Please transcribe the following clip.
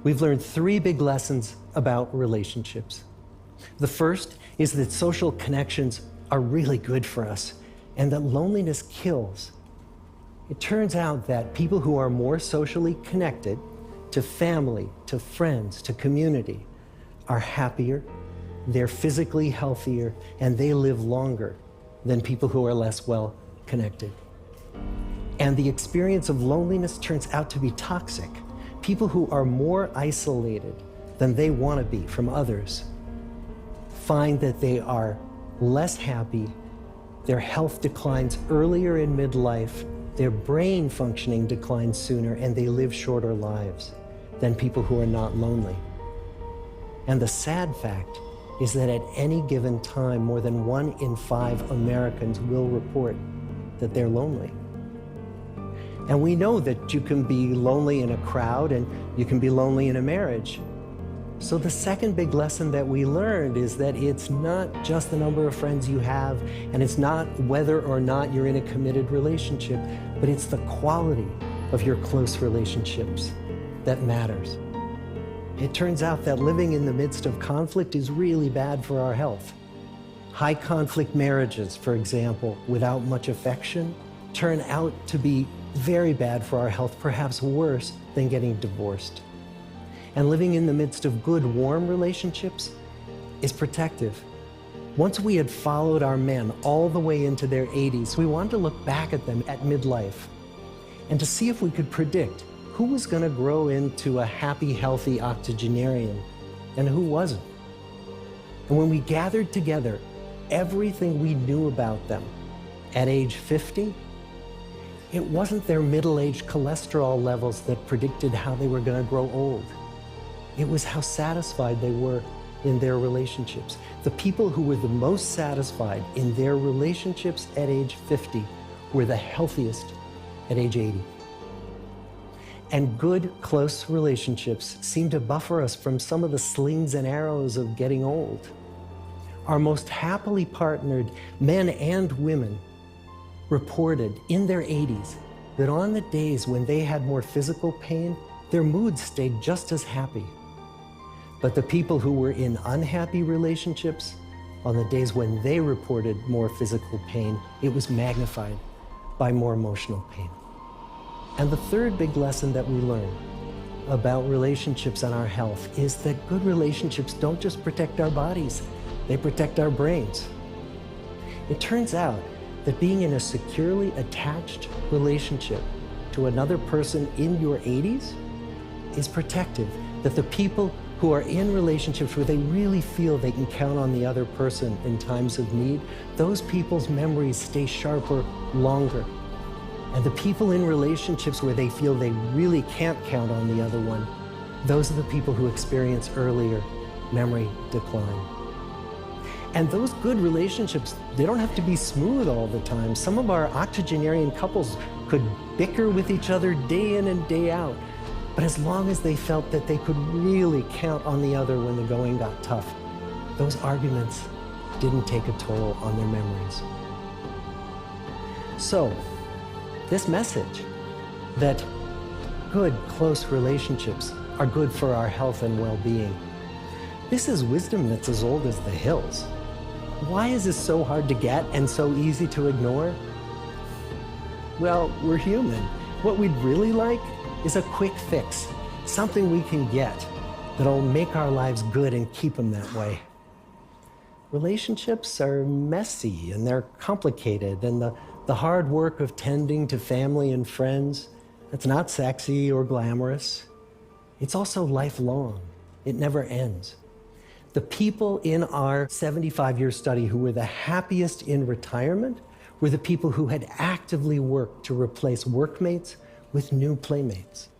we've learned three big lessons about relationships. The first is that social connections are really good for us and that loneliness kills. It turns out that people who are more socially connected to family, to friends, to community are happier, they're physically healthier, and they live longer than people who are less well connected. And the experience of loneliness turns out to be toxic. People who are more isolated than they want to be from others find that they are less happy, their health declines earlier in midlife, their brain functioning declines sooner, and they live shorter lives than people who are not lonely. And the sad fact is that at any given time, more than 1 in 5 Americans will report that they're lonely. And we know that you can be lonely in a crowd and you can be lonely in a marriage. So the second big lesson that we learned is that it's not just the number of friends you have, and it's not whether or not you're in a committed relationship, but it's the quality of your close relationships that matters. It turns out that living in the midst of conflict is really bad for our health. High conflict marriages, for example, without much affection, turn out to be very bad for our health, perhaps worse than getting divorced. And living in the midst of good, warm relationships is protective. Once we had followed our men all the way into their 80s, we wanted to look back at them at midlife and to see if we could predict who was going to grow into a happy, healthy octogenarian and who wasn't. And when we gathered together everything we knew about them at age 50, it wasn't their middle-aged cholesterol levels that predicted how they were going to grow old. It was how satisfied they were in their relationships. The people who were the most satisfied in their relationships at age 50 were the healthiest at age 80. And good, close relationships seem to buffer us from some of the slings and arrows of getting old. Our most happily partnered men and women reported in their 80s that on the days when they had more physical pain, their moods stayed just as happy. But the people who were in unhappy relationships, on the days when they reported more physical pain, it was magnified by more emotional pain. And the third big lesson that we learn about relationships and our health is that good relationships don't just protect our bodies, they protect our brains. It turns out that being in a securely attached relationship to another person in your 80s is protective, that the people who are in relationships where they really feel they can count on the other person in times of need, those people's memories stay sharper longer. And the people in relationships where they feel they really can't count on the other one, those are the people who experience earlier memory decline. And those good relationships, they don't have to be smooth all the time. Some of our octogenarian couples could bicker with each other day in and day out. But as long as they felt that they could really count on the other when the going got tough, those arguments didn't take a toll on their memories. So, this message that good, close relationships are good for our health and well-being, this is wisdom that's as old as the hills. Why is this so hard to get and so easy to ignore? Well, we're human. What we'd really like is a quick fix, something we can get that'll make our lives good and keep them that way. Relationships are messy and they're complicated, and the hard work of tending to family and friends, that's not sexy or glamorous. It's also lifelong. It never ends. The people in our 75-year study who were the happiest in retirement were the people who had actively worked to replace workmates with new playmates.